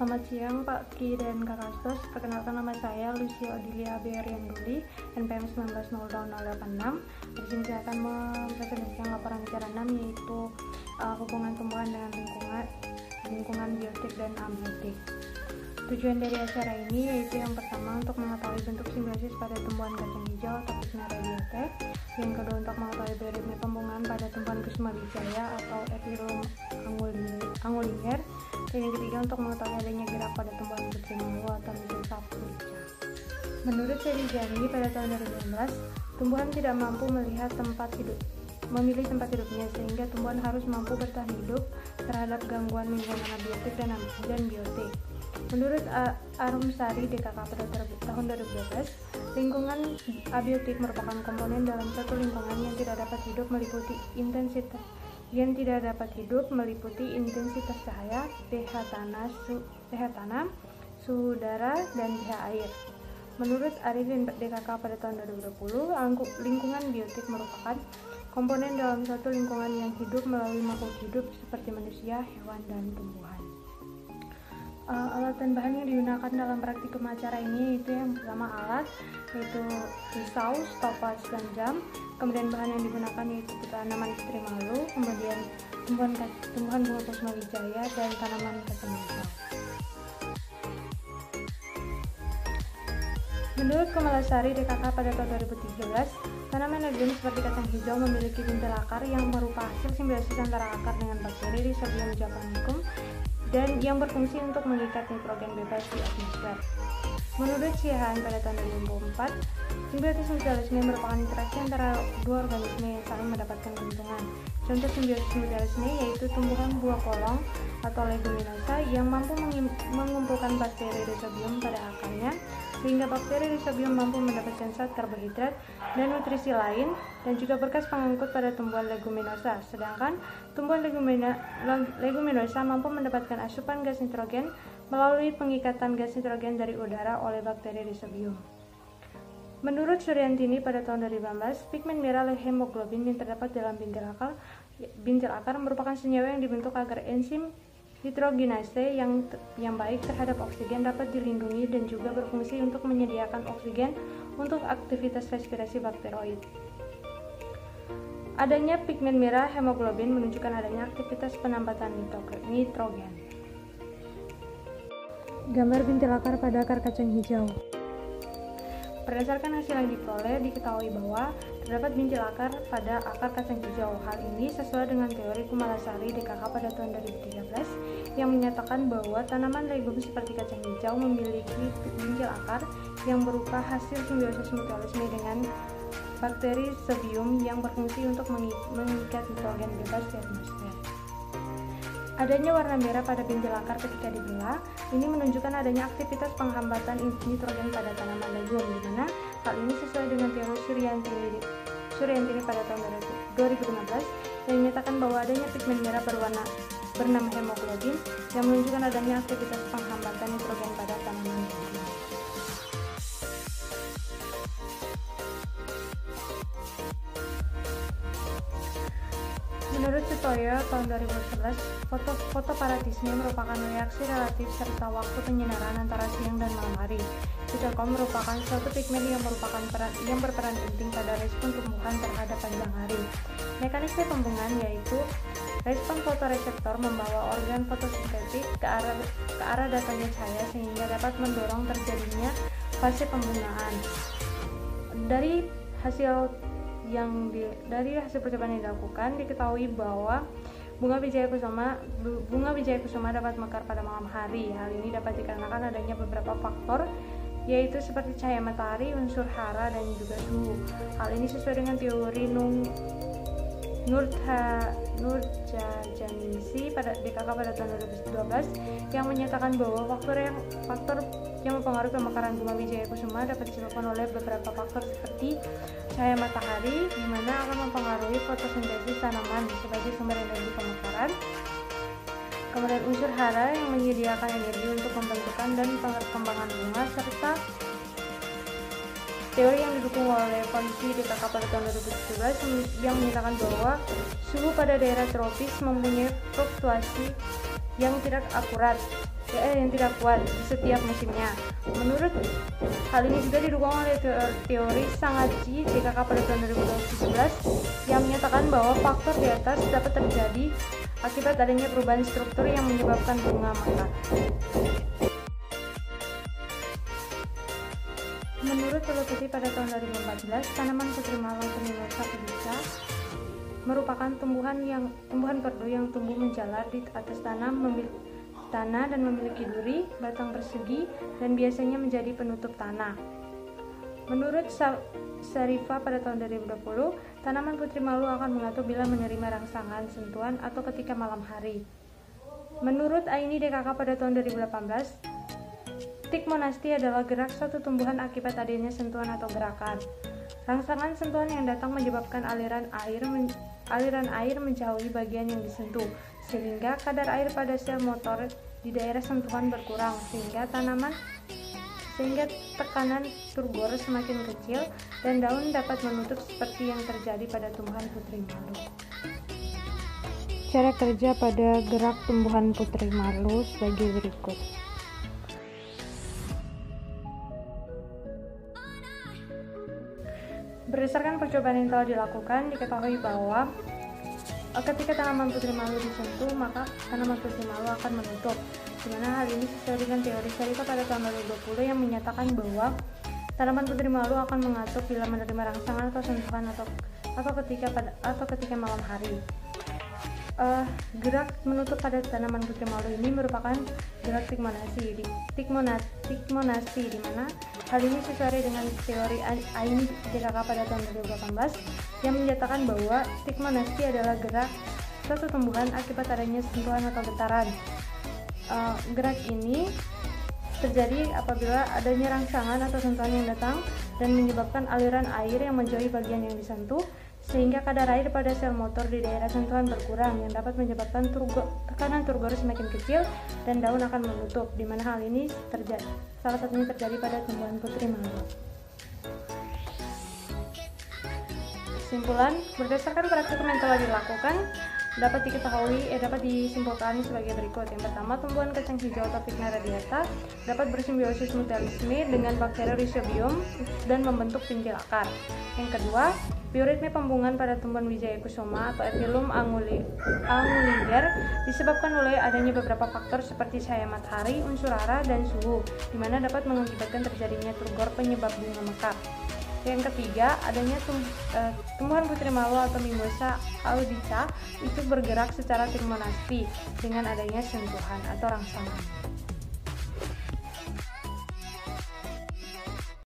Selamat siang Pak Ki dan Kak Kastos. Perkenalkan, nama saya Lucy Odilia Berianduli, NPM 190086. Di sini saya akan mempresentasikan laporan bicara 6, yaitu hubungan tumbuhan dengan lingkungan biotik dan abiotik. Tujuan dari acara ini yaitu yang pertama untuk mengetahui bentuk simbiosis pada tumbuhan kacang hijau atau Pisnera biotek, yang kedua untuk mengetahui beritme pembungaan pada tumbuhan Kusuma wijaya atau Epirum anguliger, dan yang ketiga untuk mengetahui adanya gerak pada tumbuhan putri malu atau Mimosa pulica. Menurut Seri Jani pada tahun 2016, tumbuhan tidak mampu memilih tempat hidupnya, sehingga tumbuhan harus mampu bertahan hidup terhadap gangguan lingkungan abiotik dan biotik. Menurut Arumsari DKK pada tahun 2012, lingkungan abiotik merupakan komponen dalam satu lingkungan yang tidak dapat hidup meliputi intensitas cahaya, pH tanah, suhu udara, dan pH air. Menurut Arifin DKK pada tahun 2020, lingkungan biotik merupakan komponen dalam satu lingkungan yang hidup melalui makhluk hidup seperti manusia, hewan, dan tumbuhan. Alat dan bahan yang digunakan dalam praktikum acara ini yaitu yang pertama alat, yaitu pisau, stopas, dan jam. Kemudian bahan yang digunakan yaitu tanaman putri malu, kemudian tumbuhan bunga Kusuma wijaya, dan tanaman kacang hijau. Menurut Kumalasari DKK pada tahun 2013, tanaman legume seperti kacang hijau memiliki bintil akar yang merupakan hasil simbiosis antara akar dengan bakteri Rhizobium japonicum dan yang berfungsi untuk mengikat nitrogen bebas di atmosfer. Menurut Sihan pada tahun 2004, simbiosis mutualisme merupakan interaksi antara dua organisme yang saling mendapatkan keuntungan. Contoh simbiosis mutualisme yaitu tumbuhan buah polong atau leguminosa yang mampu mengumpulkan bakteri Rhizobium pada akarnya, sehingga bakteri Rhizobium mampu mendapatkan zat karbohidrat dan nutrisi lain, dan juga berkas pengangkut pada tumbuhan leguminosa. Sedangkan tumbuhan leguminosa mampu mendapatkan asupan gas nitrogen melalui pengikatan gas nitrogen dari udara oleh bakteri Rhizobium. Menurut Suryantini pada tahun 2015, pigmen merah hemoglobin yang terdapat dalam bintil akar merupakan senyawa yang dibentuk agar enzim nitrogenase yang baik terhadap oksigen dapat dilindungi dan juga berfungsi untuk menyediakan oksigen untuk aktivitas respirasi bakteroid. Adanya pigmen merah hemoglobin menunjukkan adanya aktivitas penambatan nitrogen. Gambar bintil akar pada akar kacang hijau. Berdasarkan hasil yang diperoleh, diketahui bahwa terdapat bintil akar pada akar kacang hijau. Hal ini sesuai dengan teori Kumalasari DKK pada tahun 2013 yang menyatakan bahwa tanaman legum seperti kacang hijau memiliki bintil akar yang berupa hasil simbiosis mutualisme dengan bakteri Rhizobium yang berfungsi untuk mengikat nitrogen bebas di atmosfer. Adanya warna merah pada bintil akar ketika dibelah, ini menunjukkan adanya aktivitas penghambatan nitrogen pada tanaman legum, di mana hal ini sesuai dengan teori Suryantini pada tahun 2015 yang menyatakan bahwa adanya pigmen merah bernama hemoglobin yang menunjukkan adanya aktivitas penghambatan nitrogen pada tanaman legum. Menurut Sutoyo tahun 2011, fotoparatisme merupakan reaksi relatif serta waktu penyinaran antara siang dan malam hari. Fitochrom merupakan suatu pigmen yang berperan penting pada respon tumbuhan terhadap panjang hari. Mekanisme pembungaan yaitu respon fotoreseptor membawa organ fotosintetik ke arah datangnya cahaya sehingga dapat mendorong terjadinya fase pembungaan. Dari hasil percobaan yang dilakukan, diketahui bahwa bunga wijaya kusuma dapat mekar pada malam hari. Hal ini dapat dikarenakan adanya beberapa faktor, yaitu seperti cahaya matahari, unsur hara, dan juga suhu. Hal ini sesuai dengan teori Nurjajanisi pada DKK pada tahun 2012 yang menyatakan bahwa faktor yang mempengaruhi pemekaran bunga wijaya kusuma dapat disebabkan oleh beberapa faktor seperti cahaya matahari, di mana akan mempengaruhi fotosintesis tanaman sebagai sumber energi pemekaran. Kemudian unsur hara yang menyediakan energi untuk pembentukan dan perkembangan bunga, serta teori yang didukung oleh Polisi DKK pada tahun 2017 yang menyatakan bahwa suhu pada daerah tropis mempunyai fluktuasi yang tidak kuat di setiap musimnya. Menurut hal ini juga didukung oleh teori Sangachi DKK pada tahun 2017 yang menyatakan bahwa faktor di atas dapat terjadi akibat adanya perubahan struktur yang menyebabkan bunga mekar. Menurut televisi pada tahun 2014, tanaman putri malang atau Mimosa pudica merupakan tumbuhan perdu yang tumbuh menjalar di atas tanah dan memiliki duri, batang persegi, dan biasanya menjadi penutup tanah. Menurut Sarifa pada tahun 2020, tanaman putri malu akan mengatuk bila menerima rangsangan, sentuhan, atau ketika malam hari. Menurut Aini DKK pada tahun 2018, Tigmonasti adalah gerak suatu tumbuhan akibat adanya sentuhan atau gerakan. Rangsangan sentuhan yang datang menyebabkan aliran air menjauhi bagian yang disentuh, sehingga kadar air pada sel motor di daerah sentuhan berkurang, sehingga tekanan turgor semakin kecil dan daun dapat menutup seperti yang terjadi pada tumbuhan putri malu. Cara kerja pada gerak tumbuhan putri malu sebagai berikut. Berdasarkan percobaan yang telah dilakukan, diketahui bahwa ketika tanaman putri malu disentuh, maka tanaman putri malu akan menutup. Di mana hal ini sesuai dengan teori Sarifa pada tahun 2020 yang menyatakan bahwa tanaman putri malu akan mengatuk bila menerima rangsangan atau sentuhan atau ketika malam hari. Gerak menutup pada tanaman putri malu ini merupakan gerak tigmonasi, di mana hal ini sesuai dengan teori Aini DKK pada tahun 2018 yang menyatakan bahwa tigmonasi adalah gerak suatu tumbuhan akibat adanya sentuhan atau getaran. Gerak ini terjadi apabila adanya rangsangan atau sentuhan yang datang dan menyebabkan aliran air yang menjauhi bagian yang disentuh, sehingga kadar air pada sel motor di daerah sentuhan berkurang yang dapat menyebabkan tekanan turgor semakin kecil dan daun akan menutup, di mana hal ini salah satunya terjadi pada tumbuhan putri malu. Kesimpulan, berdasarkan praktikum yang telah dilakukan, dapat disimpulkan sebagai berikut. Yang pertama, tumbuhan kacang hijau atau Vigna radiata dapat bersimbiosis mutualisme dengan bakteri Rhizobium dan membentuk pintil akar. Yang kedua, bioritme pembungaan pada tumbuhan Wijaya kusuma atau Epilum anguliger disebabkan oleh adanya beberapa faktor seperti cahaya matahari, unsur hara, dan suhu, di mana dapat mengakibatkan terjadinya turgor penyebab bunga mekar. Yang ketiga, adanya tumbuhan putri malu atau Mimosa pudica itu bergerak secara tigmonasti dengan adanya sentuhan atau rangsangan.